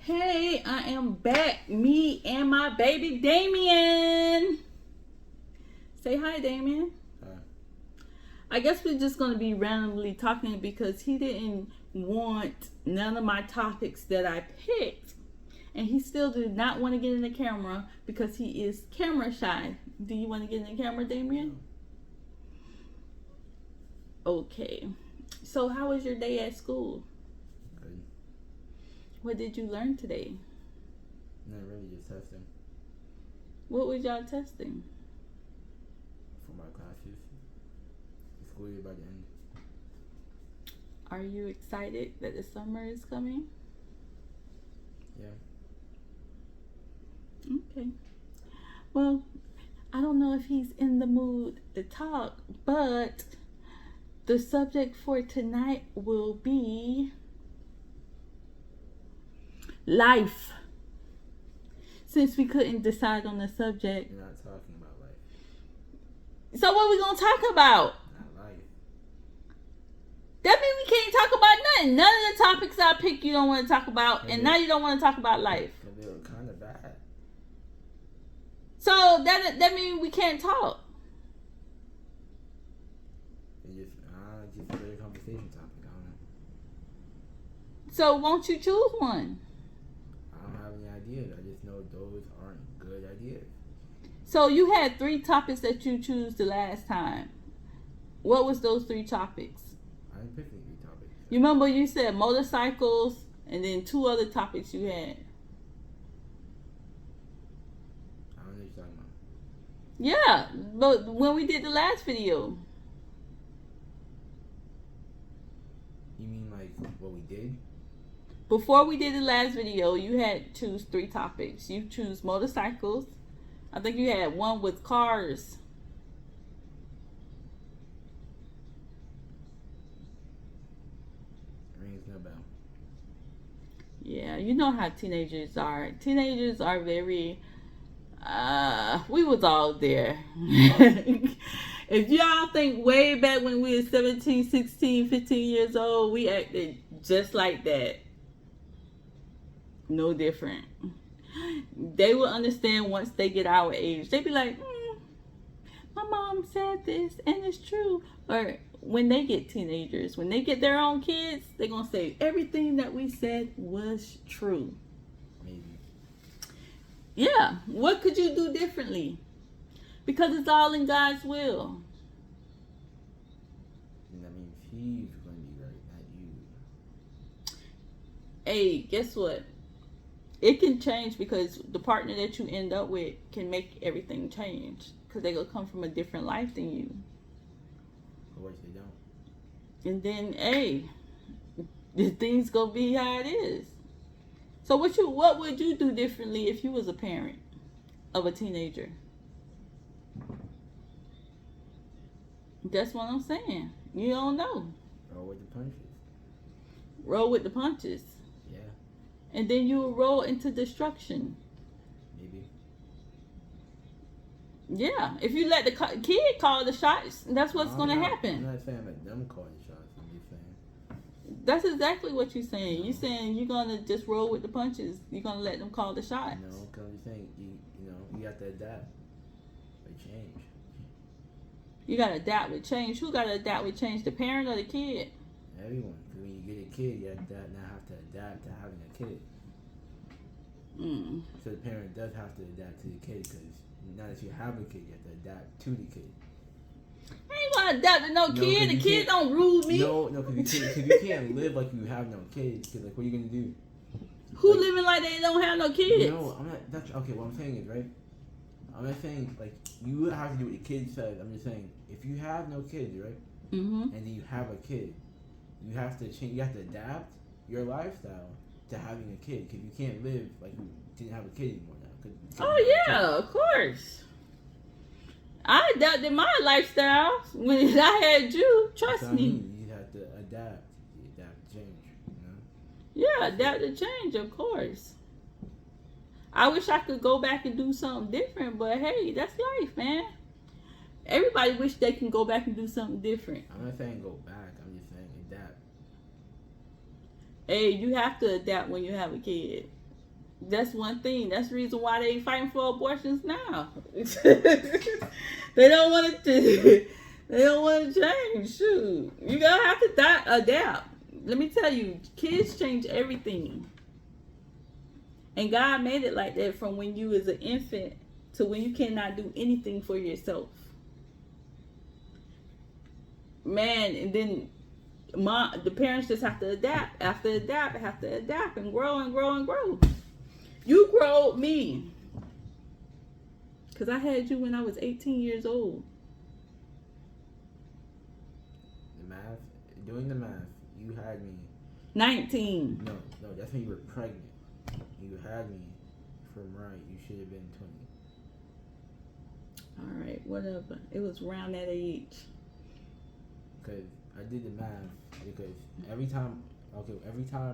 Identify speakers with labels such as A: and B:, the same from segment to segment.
A: Hey, I am back. Me and my baby Damien. Say hi, Damien.
B: Hi.
A: I guess we're just going to be randomly talking because he didn't want none of my topics that I picked. And he still did not want to get in the camera because he is camera shy. Do you want to get in the camera, Damien? Okay. So, how was your day at school?
B: Good.
A: What did you learn today?
B: Not really, just testing
A: What was y'all testing?
B: for my classes. The school year by the end.
A: Are you excited that the summer is coming?
B: Yeah.
A: Okay. Well, I don't know if he's in the mood to talk, but the subject for tonight will be life. Since we couldn't decide on the subject.
B: You're not talking about life.
A: So what are we going to talk about?
B: Not life.
A: That means we can't talk about nothing. None of the topics I picked you don't want to talk about, and now you don't want to talk about life.
B: Because they were kind of bad.
A: So that means we can't talk.
B: Just a great conversation topic. I don't know.
A: So won't you choose one?
B: I don't have any ideas. I just know those aren't good ideas.
A: So you had 3 topics that you chose the last time. What was those 3 topics?
B: I didn't pick any 3 topics.
A: You remember you said motorcycles and then 2 other topics you had.
B: I don't know what you're talking about.
A: Yeah, but when we did the last video.
B: You mean like what we did?
A: Before we did the last video, you had choose 3 topics. You choose motorcycles. I think you had one with cars.
B: Rings no bell.
A: Yeah, you know how teenagers are. Teenagers are very we was all there. If y'all think way back when we were 17, 16, 15 years old, we acted just like that. No different. They will understand once they get our age. They be like, my mom said this and it's true. Or when they get teenagers, when they get their own kids, they're going to say everything that we said was true.
B: Maybe.
A: Yeah. What could you do differently? Because it's all in God's will.
B: And that means he's going to be right, not you.
A: Hey, guess what? It can change because the partner that you end up with can make everything change. Because they're going to come from a different life than you.
B: Or what if they don't?
A: And then, hey, the thing's going to be how it is. So what would you do differently if you was a parent of a teenager? That's what I'm saying. You don't know.
B: Roll with the punches.
A: Roll with the punches.
B: Yeah.
A: And then you will roll into destruction.
B: Maybe.
A: Yeah. If you let the kid call the shots, that's what's going to happen.
B: I'm not saying let them call the shots. I'm just saying.
A: That's exactly what you're saying. You're saying you're going to just roll with the punches. You're going to let them call the shots.
B: No, because I'm just saying, you got to adapt or change.
A: You got to adapt with change. Who got to adapt with change? The parent or the kid?
B: Everyone. Because when you get a kid, you now have to adapt to having a kid. So the parent does have to adapt to the kid because now that you have a kid, you have to adapt to the kid.
A: I ain't going to adapt to no kid. The kid don't rule me.
B: No, because you can't live like you have no kids. Because, like, what are you going to do?
A: Who living like they don't have no kids?
B: No, I'm not. That's, okay, what I'm saying is, right? I'm not saying, like, you have to do what the kid says. I'm just saying, if you have no kids, right? And then you have a kid, you have to change. You have to adapt your lifestyle to having a kid because you can't live like you didn't have a kid anymore now.
A: Oh yeah, of course. I adapted my lifestyle when I had you. Trust me.
B: You have to adapt. You adapt to change. You know.
A: Yeah, adapt to change, of course. I wish I could go back and do something different, but hey, that's life, man. Everybody wish they can go back and do something different.
B: I'm not saying go back. I'm just saying adapt.
A: Hey, you have to adapt when you have a kid. That's one thing. That's the reason why they fighting for abortions now. They don't want to. They don't want to change. Shoot, you gonna have to adapt. Let me tell you, kids change everything. And God made it like that from when you was an infant to when you cannot do anything for yourself. Man, and then the parents just have to adapt, have to adapt and grow and grow and grow. You growed me. Because I had you when I was 18 years old.
B: The math, doing the math, you had me.
A: 19.
B: No, that's when you were pregnant. You had me from right. You should have been 20.
A: All right, whatever. It was around that age.
B: Because I did the math. Because every time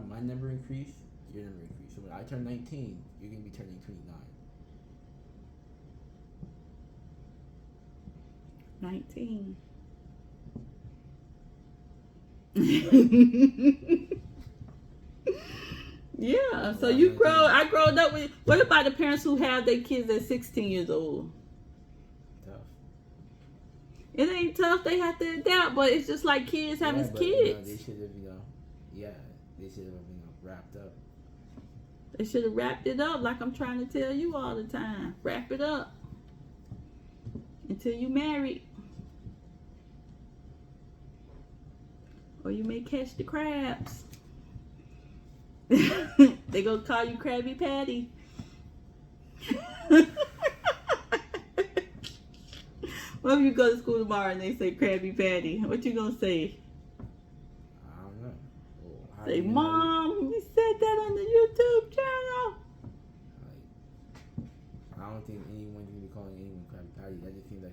B: my number increased, your number increased. So when I turn 19, you're going to be turning 29.
A: 19. Yeah, so you grow. I growed up with. What about the parents who have their kids at 16 years old?
B: Tough.
A: It ain't tough. They have to adapt, but it's just like kids having kids.
B: You know, they should have, they should have, wrapped up.
A: They should have wrapped it up, like I'm trying to tell you all the time. Wrap it up until you married, or you may catch the crabs. They gonna call you Krabby Patty. What if you go to school tomorrow and they say Krabby Patty? What you gonna say?
B: I don't know. Well,
A: say, Mom, you said that on the YouTube channel.
B: I don't think anyone can be calling anyone Krabby Patty. That just seems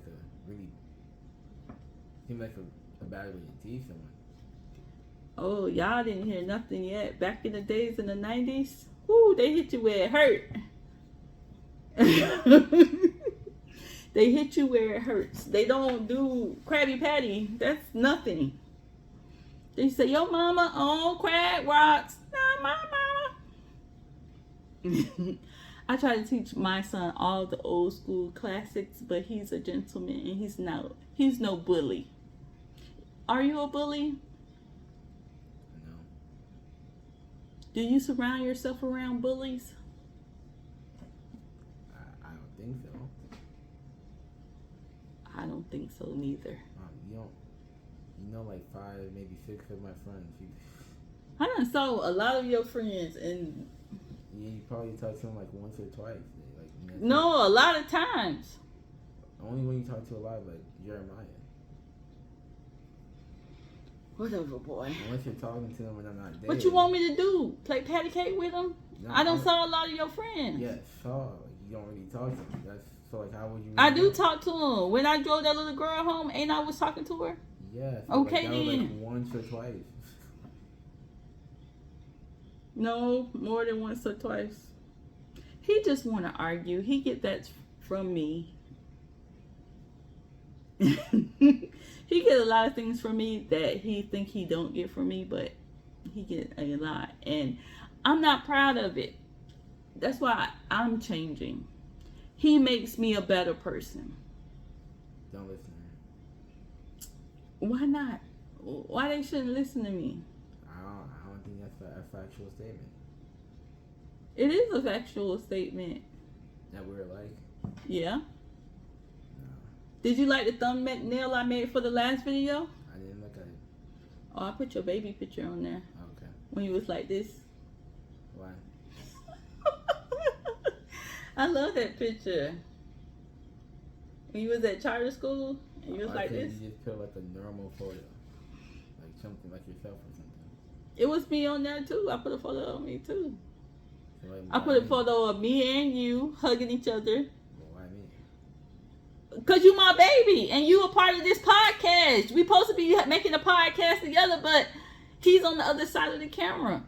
B: like a bad way to tease someone. Oh,
A: y'all didn't hear nothing yet. Back in the days in the 90s, whoo, they hit you where it hurt. They hit you where it hurts. They don't do Krabby Patty. That's nothing. They say, your mama on crab rocks. Not my mama. I try to teach my son all the old school classics, but he's a gentleman and he's no bully. Are you a bully?
B: No.
A: Do you surround yourself around bullies?
B: I don't think so.
A: I don't think so neither.
B: Like 5, maybe 6 of my friends.
A: I done saw a lot of your friends, and
B: you probably talk to them like once or twice.
A: No, a lot of times.
B: Only when you talk to a lot, like Jeremiah.
A: Whatever, boy.
B: Unless you're talking to them when I'm not there.
A: What you want me to do? Play patty cake with them? No, I don't saw a lot of your friends.
B: Yeah, saw. You don't really talk to them. That's so like how would you?
A: I do talk to them. When I drove that little girl home, ain't I was talking to her?
B: Yeah. So
A: okay
B: like,
A: then.
B: Was like once or twice.
A: No, more than once or twice. He just want to argue. He get that from me. He get a lot of things from me that he think he don't get from me, but he get a lot, and I'm not proud of it. That's why I'm changing. He makes me a better person.
B: Don't listen to her.
A: Why not? Why they shouldn't listen to me?
B: I don't think that's a factual statement.
A: It is a factual statement.
B: That we're like.
A: Yeah. Did you like the thumbnail I made for the last video?
B: I didn't look at it.
A: Oh, I put your baby picture on there.
B: Okay.
A: When you was like this.
B: Why?
A: I love that picture. When you was at charter school and you was like this.
B: You just put like a normal photo. Like something like yourself or something.
A: It was me on there too. I put a photo of me too.
B: So like,
A: I put a photo of me and you hugging each other. Because you my baby and you a part of this podcast. We supposed to be making a podcast together, but he's on the other side of the camera.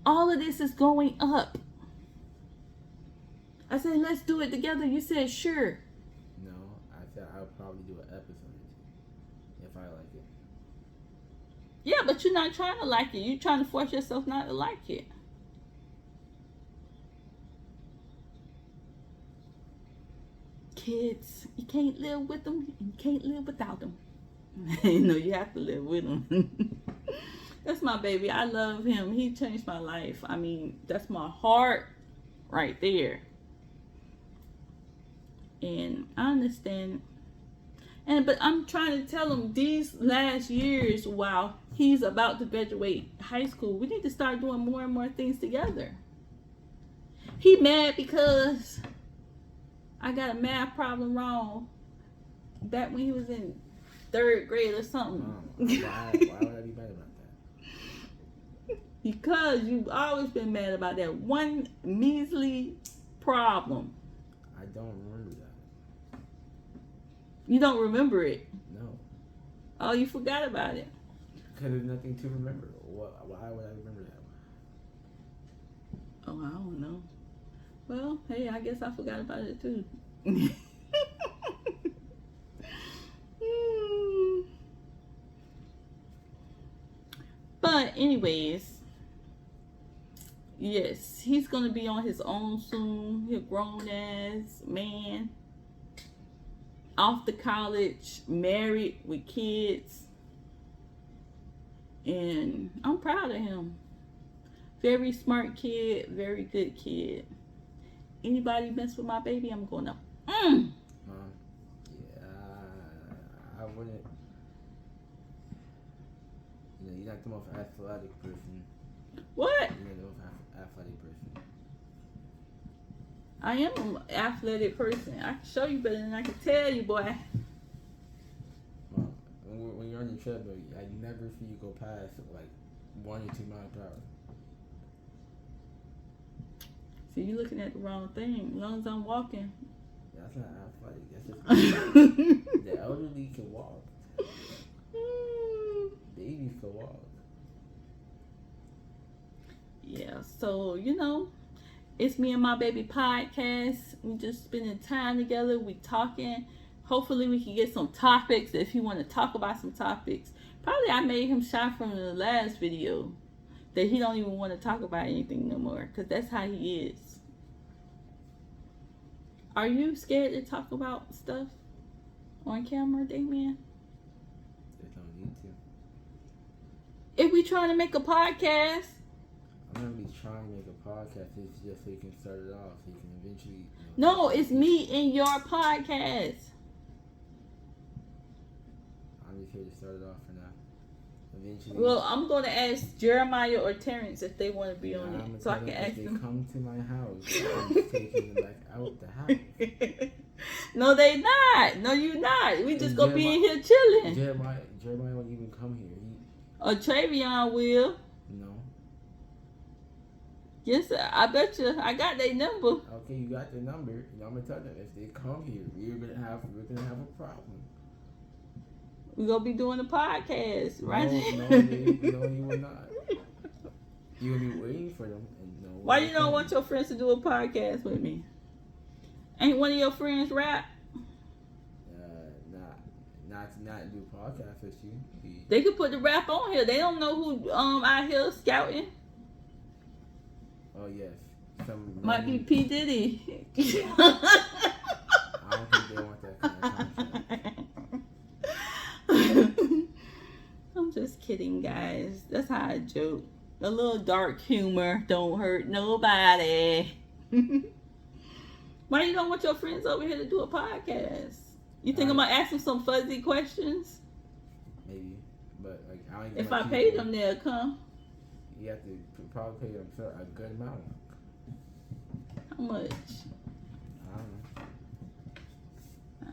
A: All of this is going up. I said, let's do it together. You said, sure.
B: No, I said I'll probably do an episode if I like it.
A: Yeah, but But you're not trying to like it. You're trying to force yourself not to like it. Kids, you can't live with them. You can't live without them. You have to live with them. That's my baby. I love him. He changed my life. I mean, that's my heart right there. And I understand. But I'm trying to tell him these last years, while he's about to graduate high school, we need to start doing more and more things together. He mad because I got a math problem wrong back when he was in 3rd grade or something.
B: Why would I be mad about that?
A: Because you've always been mad about that one measly problem.
B: I don't remember that.
A: You don't remember it?
B: No.
A: Oh, you forgot about it.
B: Because there's nothing to remember. Why would I remember that?
A: Oh, I don't know. Well, hey, I guess I forgot about it too. But anyways, yes, he's gonna be on his own soon. He's a grown ass man, off to college, married with kids, and I'm proud of him. Very smart kid, very good kid. Anybody mess with my baby, I'm gonna
B: Yeah, I wouldn't. You're not the most athletic person.
A: What?
B: You're not the most athletic person.
A: I am an athletic person. I can show you better than I can tell you, boy.
B: Well, when you're on the treadmill, I never see you go past like 1 or 2 miles per hour.
A: See, you're looking at the wrong thing. As long as I'm walking.
B: That's not athletic. That's just the elderly can walk. Babies can walk.
A: Yeah, so it's me and my baby podcast. We just spending time together. We talking. Hopefully we can get some topics if you want to talk about some topics. Probably I made him shy from the last video that he don't even want to talk about anything no more, because that's how he is. Are you scared to talk about stuff on camera, Damien?
B: There's no need to.
A: If we trying to make a podcast.
B: I'm gonna be trying to make a podcast. It's just so you can start it off, so you can eventually.
A: No, it's me and your podcast.
B: I'm just here to start it off for now. Eventually.
A: Well, I'm going to ask Jeremiah or Terrence if they want to be on it, so I can ask
B: them.
A: them.
B: They come to my house. I'm taking them back out the house.
A: No, they not. No, you not. We just gonna be in here chilling.
B: Jeremiah won't even come here.
A: Or Travion will.
B: No.
A: Yes, I bet you. I got their number.
B: Okay, you got their number. I'm gonna tell them if they come here, we're gonna have a problem.
A: We're gonna be doing a podcast, right?
B: No, you will not. You're gonna be waiting for them.
A: Why you don't want your friends to do a podcast with me? Ain't one of your friends rap?
B: Not do podcast with you.
A: They could put the rap on here. They don't know who out here scouting.
B: Oh yes,
A: might be P Diddy.
B: I don't think they want that kind of contract.
A: I'm just kidding, guys. That's how I joke. A little dark humor don't hurt nobody. Why you don't want your friends over here to do a podcast? You think I'm gonna ask them some fuzzy questions?
B: Maybe, but like
A: if I pay them, they'll come.
B: You have to probably pay them a good amount.
A: How much?
B: I don't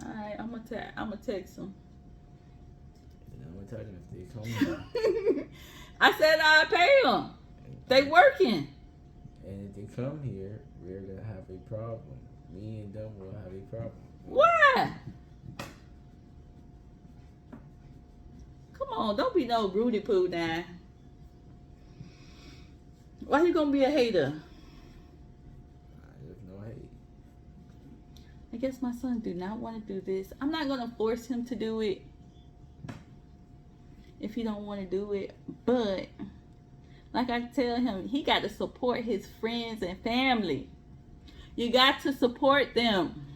B: know.
A: Alright, I'm gonna text them.
B: I'm gonna tell them if they come here.
A: I said I'll pay them. They working.
B: And if they come here, we're gonna have a problem. Me and them will have a problem.
A: Why? Come on, don't be no Rudy Poo now. Why you gonna be a hater?
B: There's no hate.
A: I guess my son do not want to do this. I'm not gonna force him to do it. if he don't want to do it. But like I tell him, he got to support his friends and family. You got to support them.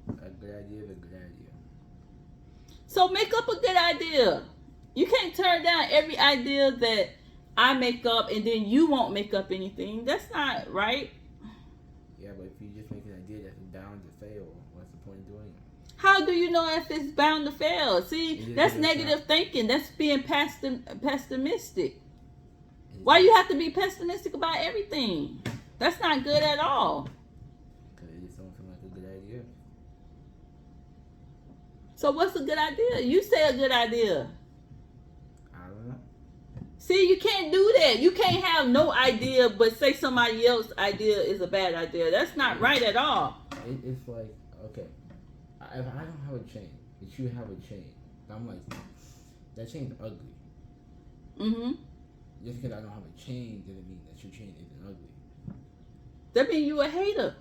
B: A good idea is a good idea.
A: So make up a good idea. You can't turn down every idea that I make up and then you won't make up anything. That's not right.
B: Yeah, but if you just make an idea that's bound to fail, what's the point of doing it?
A: How do you know if it's bound to fail? See, that's negative thinking. That's being pessimistic. Why you have to be pessimistic about everything? That's not good at all.
B: Because it just don't seem like a good idea.
A: So what's a good idea? You say a good idea.
B: I don't know.
A: See, you can't do that. You can't have no idea but say somebody else's idea is a bad idea. That's not right at all.
B: It's like, okay, if I don't have a chain, but you have a chain, I'm like, that chain's ugly.
A: Mm-hmm.
B: Just because I don't have a chain doesn't mean that your chain isn't ugly.
A: That means you a hater.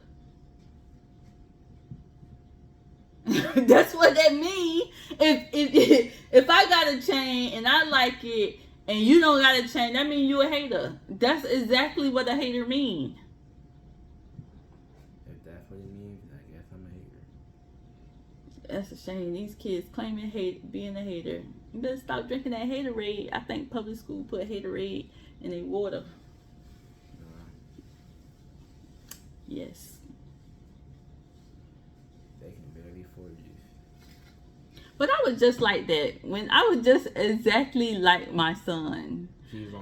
A: That's what that means. If I got a chain and I like it and you don't got a chain, that means you a hater. That's exactly what a hater means.
B: If that's what it means, I guess I'm a hater.
A: That's a shame. These kids claiming being a hater. You better stop drinking that haterade. I think public school put haterade in their water. Yes.
B: They can barely afford you.
A: But I was just like that. When I was just exactly like my son.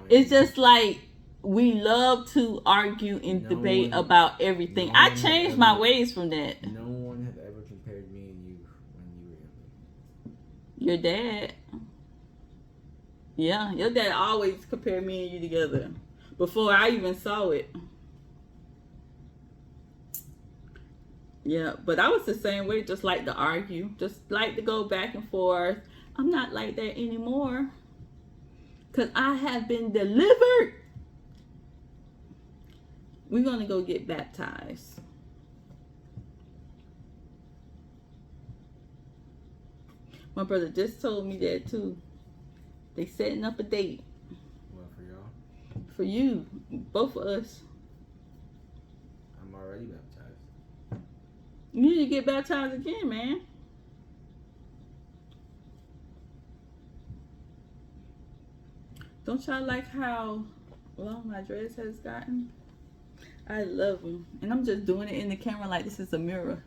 A: It's just like we love to argue and debate about everything. I changed my ways from that.
B: No one has ever compared me and you when you were younger.
A: Your dad. Yeah, your dad always compared me and you together. Before I even saw it. Yeah, but I was the same way, just like to argue, just like to go back and forth. I'm not like that anymore. Because I have been delivered. We're going to go get baptized. My brother just told me that too. They setting up a date.
B: What, for y'all?
A: For you. Both of us.
B: I'm already baptized.
A: You need to get baptized again, man. Don't y'all like how long my dress has gotten? I love them. And I'm just doing it in the camera like this is a mirror.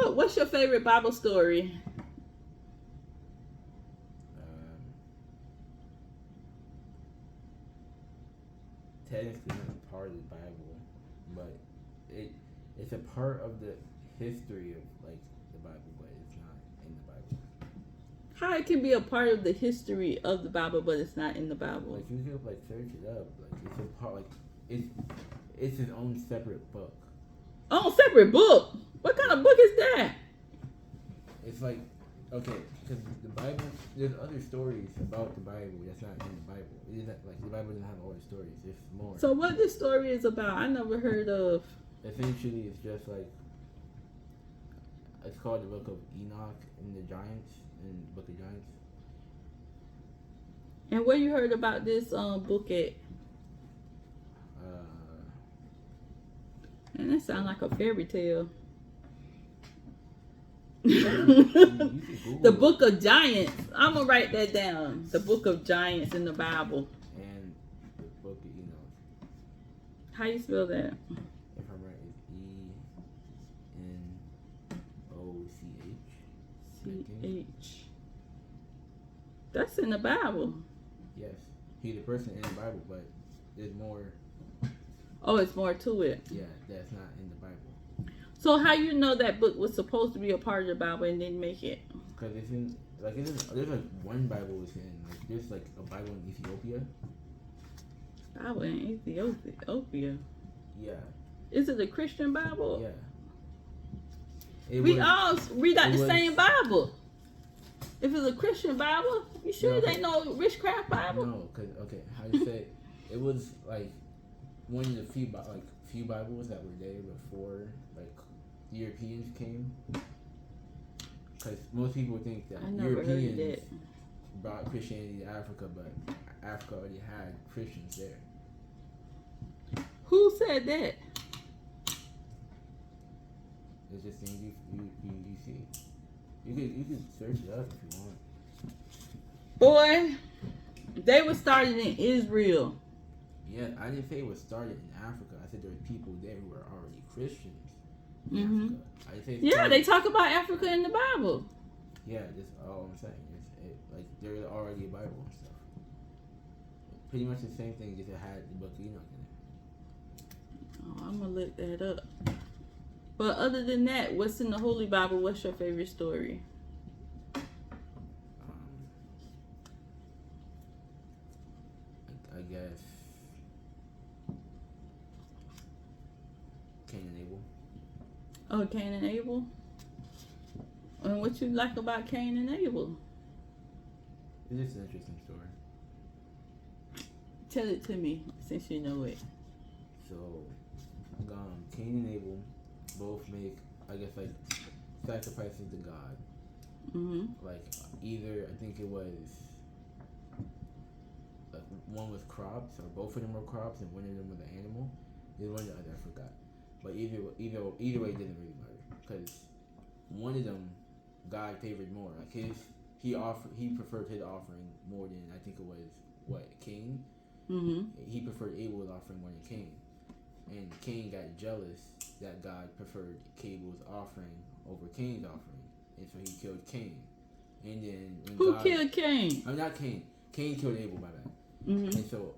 A: What's your favorite Bible story?
B: Technically not a part of the Bible, but it's a part of the history of like the Bible, but it's not in the Bible.
A: How it can be a part of the history of the Bible, but it's not in the Bible?
B: Like you can like search it up. Like it's a part. Like it's his own separate book.
A: Oh, separate book. What kind of book is that?
B: It's like, okay, because the Bible, there's other stories about the Bible that's not in the Bible. It isn't like the Bible doesn't have all the stories. There's more.
A: So what this story is about? I never heard of.
B: Essentially, it's just like it's called the Book of Enoch and the Giants and Book of Giants.
A: And where you heard about this book at? And that sounds like a fairy tale. The Book of Giants. I'm gonna write that down. The Book of Giants in the Bible.
B: And the Book of Enoch.
A: How you spell that?
B: If I'm right, it's ENOCH.
A: That's in the Bible.
B: Yes, he's the person in the Bible, but there's more.
A: Oh, it's more to it.
B: Yeah, that's not in the Bible.
A: So how you know that book was supposed to be a part of the Bible and didn't make it?
B: Because it's in like there's like one Bible is in like there's like a Bible in Ethiopia.
A: Bible in Ethiopia.
B: Yeah.
A: Is it a Christian Bible?
B: Yeah.
A: We all read out the same Bible. If it's a Christian Bible, you sure it ain't no witchcraft Bible?
B: No, because okay, how you say it was like one of the few Bibles that were there before like the Europeans came. because most people think that
A: I never heard
B: Europeans
A: that.
B: brought Christianity to Africa, but Africa already had Christians there.
A: Who said that?
B: It's just things you see. You could search it up if you want.
A: Boy, they were started in Israel.
B: Yeah, I didn't say it was started in Africa. I said there were people there who were already Christians in
A: Mm-hmm.
B: Africa. I didn't say
A: Yeah, they talk about Africa in the Bible.
B: Yeah, that's all I'm saying. Like there's already a Bible and stuff. Pretty much the same thing, just it had the Book of Enoch in it.
A: Oh, I'm gonna look that up. But other than that, what's in the Holy Bible? What's your favorite story?
B: I guess Cain and Abel.
A: Oh, Cain and Abel. And what you like about Cain and Abel?
B: It's just an interesting story.
A: Tell it to me, since you know it.
B: So, Cain and Abel both make, I guess, like sacrifices to God.
A: Mm-hmm.
B: Like either I think it was like one was crops, or both of them were crops, and one of them was an animal. The one the other I forgot. But either way, it didn't really matter because one of them God favored more. Like he preferred his offering more than I think it was Cain.
A: Mm-hmm.
B: He preferred Abel's offering more than Cain, and Cain got jealous that God preferred Abel's offering over Cain's offering, and so he killed Cain. And then when
A: Who killed Cain?
B: I'm not Cain. Cain killed Abel, my bad.
A: Mm-hmm.
B: And so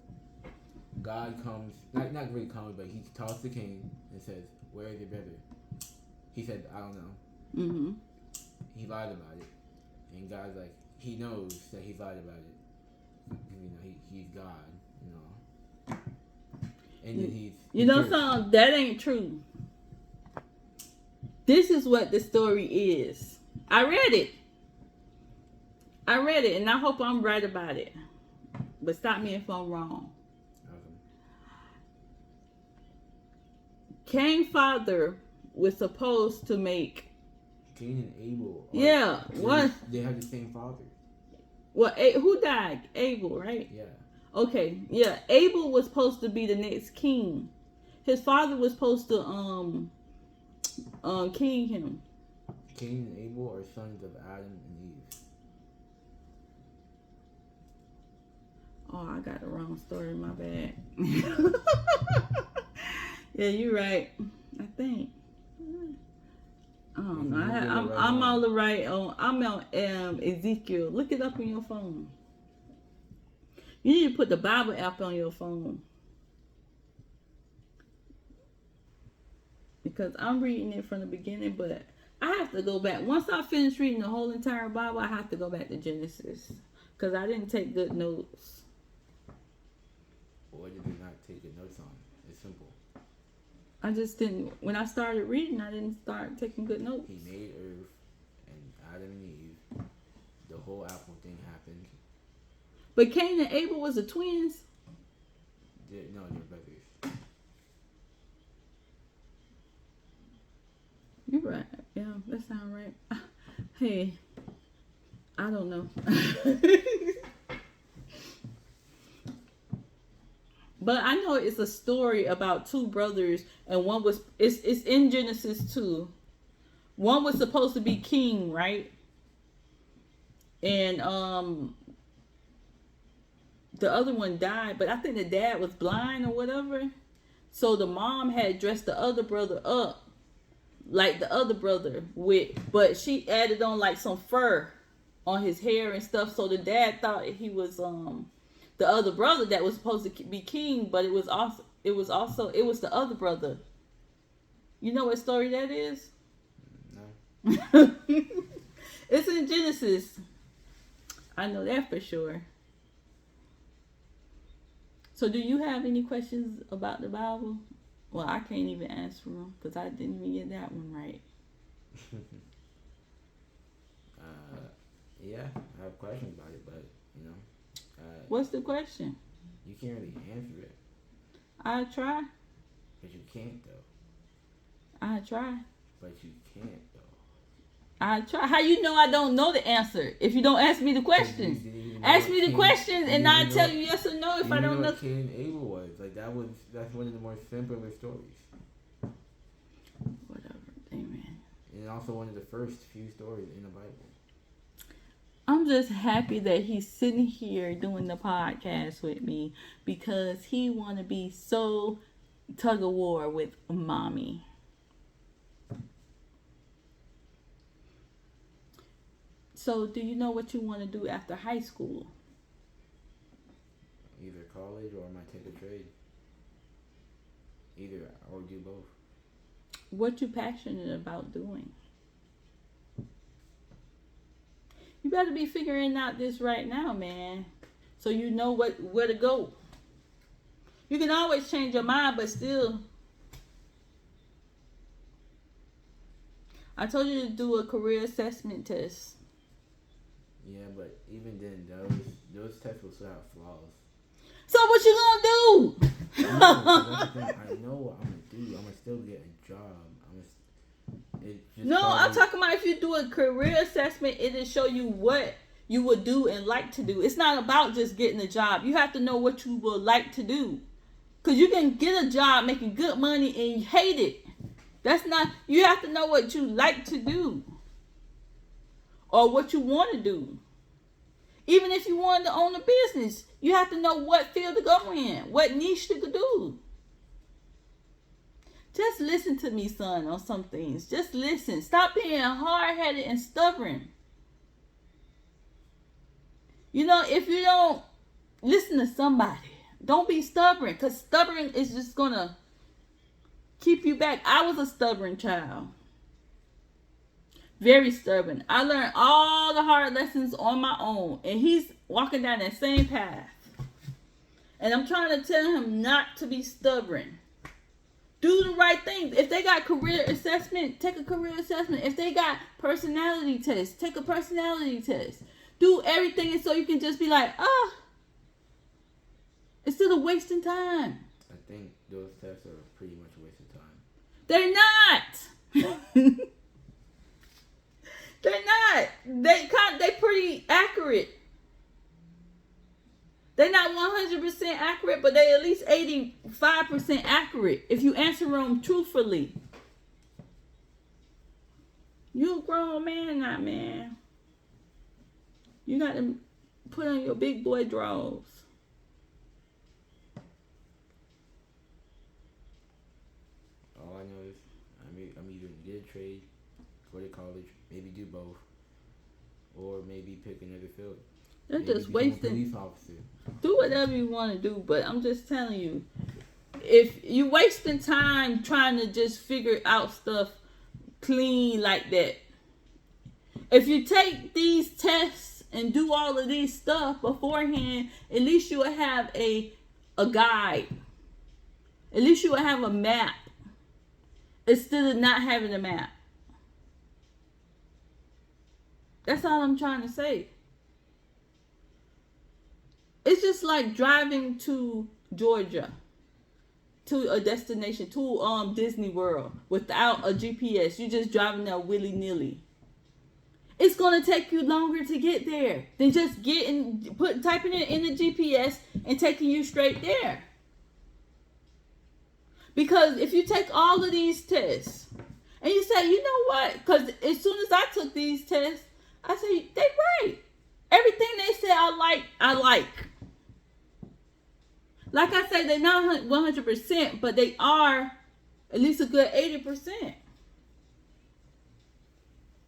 B: God comes, not really comes, but he talks to Cain and says, "Where is your brother?" He said, "I don't know."
A: Mm-hmm.
B: He lied about it, and God's like, he knows that he lied about it. You know, he's God. You know, and then
A: something that ain't true. This is what the story is. I read it, and I hope I'm right about it. But stop me if I'm wrong.
B: Okay.
A: Cain's father was supposed to make.
B: Cain and Abel.
A: What?
B: They have the same father.
A: Well, who died? Abel, right?
B: Yeah.
A: Okay, yeah. Abel was supposed to be the next king. His father was supposed to king him.
B: Cain and Abel are sons of Adam and Eve.
A: Oh, I got the wrong story. My bad. Yeah, you're right. I think. I don't know. I'm all the right on. I'm on Ezekiel. Look it up on your phone. You need to put the Bible app on your phone. Because I'm reading it from the beginning, but I have to go back. Once I finish reading the whole entire Bible, I have to go back to Genesis. Because I didn't take good notes.
B: Why did you not take good notes on? It's simple.
A: I just didn't. When I started reading, I didn't start taking good notes.
B: He made Earth and Adam and Eve. The whole apple thing happened.
A: But Cain and Abel was the twins.
B: No, they're brothers.
A: You're right. Yeah, that sounds right. Hey, I don't know. But I know it's a story about two brothers, and one was it's in Genesis 2. One was supposed to be king, right? And the other one died, but I think the dad was blind or whatever. So the mom had dressed the other brother up like the other brother but she added on like some fur on his hair and stuff. So the dad thought he was the other brother that was supposed to be king, but it was the other brother. You know what story that is?
B: No.
A: It's in Genesis. I know that for sure. So do you have any questions about the Bible? Well, I can't even answer them because I didn't even get that one right.
B: Yeah, I have questions about it, but
A: what's the question?
B: You can't really answer it.
A: I try.
B: But you can't though.
A: I try.
B: But you can't though.
A: I try. How you know I don't know the answer if you don't ask me the questions? Ask me the questions and I tell you yes or no if I don't know.
B: What Cain and Abel was like that's one of the more simpler stories.
A: Whatever, amen.
B: And also one of the first few stories in the Bible.
A: I'm just happy that he's sitting here doing the podcast with me because he want to be so tug of war with mommy. So, do you know what you want to do after high school?
B: Either college or I might take a trade. Either or do both.
A: What you passionate about doing? You better be figuring out this right now, man. So you know where to go. You can always change your mind, but still. I told you to do a career assessment test.
B: Yeah, but even then, those tests will still have flaws.
A: So what you gonna do?
B: I know what I'm gonna do. I'm gonna still get a job.
A: I'm talking about if you do a career assessment, it'll show you what you would do and like to do. It's not about just getting a job. You have to know what you would like to do. Because you can get a job making good money and you hate it. That's not, you have to know what you like to do. Or what you want to do. Even if you wanted to own a business, you have to know what field to go in. What niche to do. Just listen to me, son, on some things. Just listen. Stop being hard-headed and stubborn. You know, if you don't listen to somebody, don't be stubborn. Because stubborn is just going to keep you back. I was a stubborn child. Very stubborn. I learned all the hard lessons on my own. And he's walking down that same path. And I'm trying to tell him not to be stubborn. Do the right thing. If they got career assessment, take a career assessment. If they got personality test, take a personality test. Do everything so you can just be like, instead of wasting time.
B: I think those tests are pretty much a waste of time.
A: They're not. They're not. They pretty accurate. They're not 100% accurate, but they at least 85% accurate if you answer them truthfully. You a grown man now, man. You got to put on your big boy drawers.
B: All I know is I'm either going to get a trade, go to college, maybe do both, or maybe pick another field.
A: They're just wasting.
B: Police officer.
A: Do whatever you want to do, but I'm just telling you, if you wasting time trying to just figure out stuff clean like that, if you take these tests and do all of these stuff beforehand, at least you will have a guide. At least you will have a map instead of not having a map. That's all I'm trying to say. It's just like driving to Georgia, to a destination, to Disney World without a GPS. You're just driving there willy-nilly. It's gonna take you longer to get there than just typing it in the GPS and taking you straight there. Because if you take all of these tests and you say, you know what? Because as soon as I took these tests, I say they right. Everything they say I like. Like I say, they're not 100%, but they are at least a good 80%.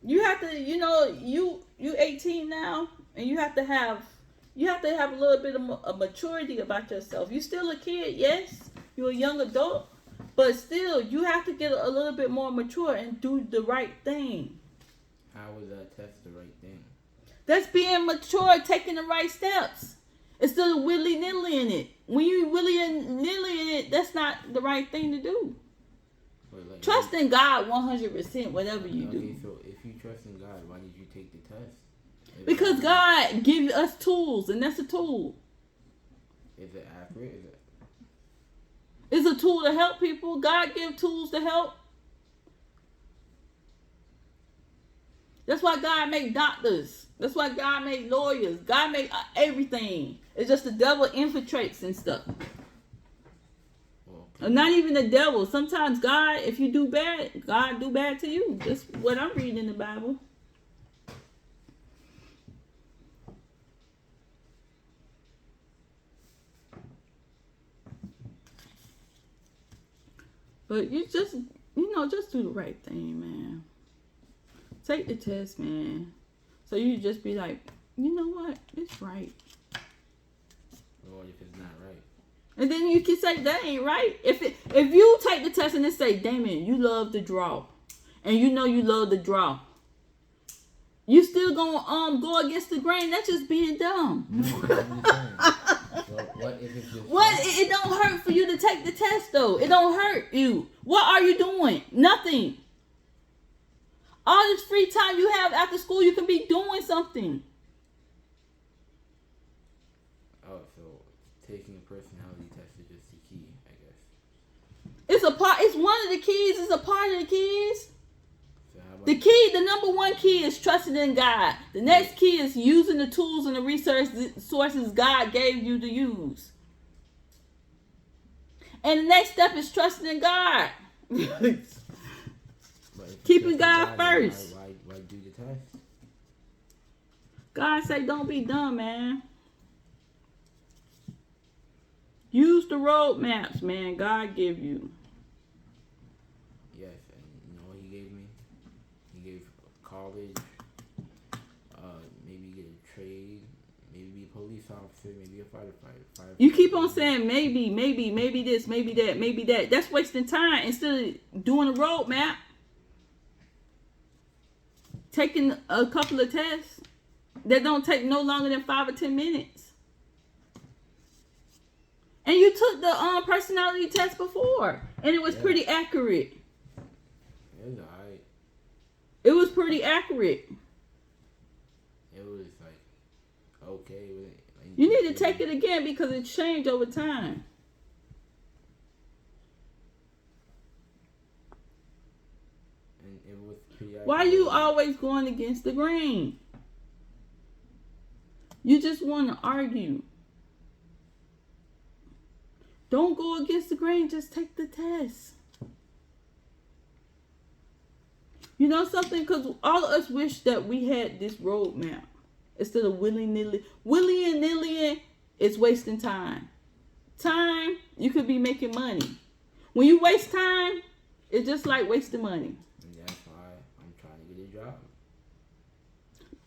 A: You have to, you 18 now, and you have to have a little bit of maturity about yourself. You're still a kid, yes, you're a young adult, but still, you have to get a little bit more mature and do the right thing.
B: How was that test the right thing?
A: That's being mature, taking the right steps. Instead of willy-nilly in it. When you willy-nilly in it, that's not the right thing to do. Like, trust in God 100%, whatever you do.
B: Okay, so if you trust in God, why did you take the test?
A: Because God gives us tools, and that's a tool.
B: Is it accurate?
A: It's a tool to help people. God gives tools to help. That's why God made doctors. That's why God made lawyers. God made everything. It's just the devil infiltrates and stuff. Okay. Not even the devil. Sometimes God, if you do bad, God do bad to you. That's what I'm reading in the Bible. But you just, just do the right thing, man. Take the test, man. So you just be like, you know what? It's right.
B: Or if it's not right.
A: And then you can say that ain't right. If you take the test and it say, Damien, you love to draw. And you know you love to draw. You still gonna go against the grain. That's just being dumb.
B: What if it's just
A: it don't hurt for you to take the test though. It don't hurt you. What are you doing? Nothing. All this free time you have after school, you can be doing something.
B: Oh, so taking a personality test is just the key, I guess.
A: It's one of the keys. It's a part of the keys.
B: So
A: the number one key is trusting in God. The next key is using the tools and the resources God gave you to use. And the next step is trusting in God. Keeping God first.
B: Why do the test?
A: God say don't be dumb, man. Use the road maps, man. God give you.
B: Yes, and you know what he gave me? He gave college, maybe get a trade, maybe be a police officer, maybe a firefighter.
A: You keep on saying maybe this, maybe that. That's wasting time instead of doing a road map. Taking a couple of tests that don't take no longer than 5 or 10 minutes. And you took the personality test before, and it was pretty accurate.
B: It was alright.
A: It was pretty accurate.
B: It was like okay.
A: You need to take it again because it changed over time.
B: And it was pretty accurate.
A: Why are you always going against the grain? You just want to argue. Don't go against the grain. Just take the test. You know something? Because all of us wish that we had this roadmap instead of willy-nilly. Willy-nilly is wasting time. Time, you could be making money. When you waste time, it's just like wasting money.
B: And that's why I'm trying to get a job.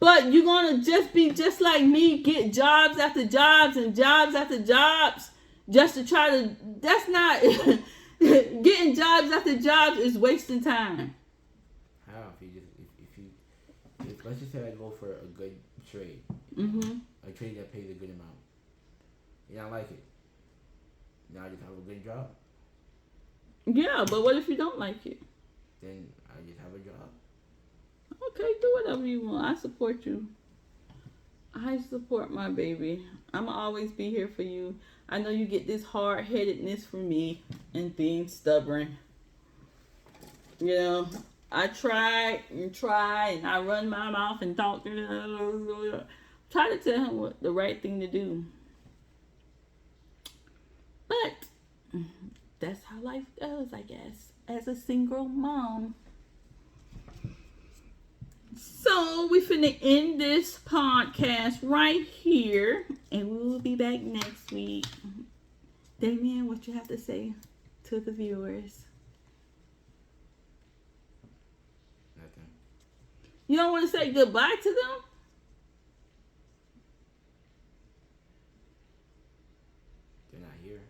A: But you're going to just be just like me, get jobs after jobs and jobs after jobs just to try to, that's not, getting jobs after jobs is wasting time.
B: How? If let's just say I go for a good trade, a trade that pays a good amount, and I like it, now I just have a good job.
A: Yeah, but what if you don't like it?
B: Then I just have a job.
A: Okay, do whatever you want. I support you. I support my baby. I'm going to always be here for you. I know you get this hard-headedness from me and being stubborn. You know, I try, and I run my mouth and talk. Try to tell him what the right thing to do. But that's how life goes, I guess, as a single mom. So we finna end this podcast right here, and we will be back next week. Damien, what you have to say to the viewers?
B: Nothing.
A: You don't want to say goodbye to them?
B: They're not here.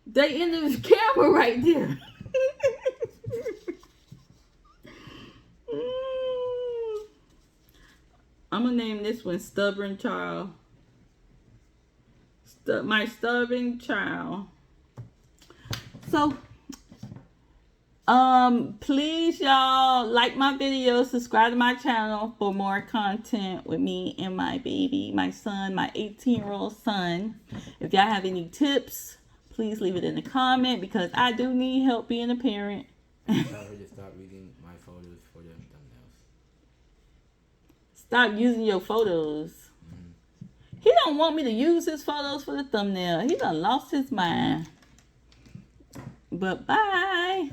A: They in the camera right there. I'm going to name this one Stubborn Child. My stubborn child. So, please y'all like my videos, subscribe to my channel for more content with me and my baby, my son, my 18-year-old son. If y'all have any tips, please leave it in the comment because I do need help being a parent.
B: Tell her to stop reading my photos for the thumbnails.
A: stop using your photos. He don't want me to use his photos for the thumbnail. He done lost his mind. But bye.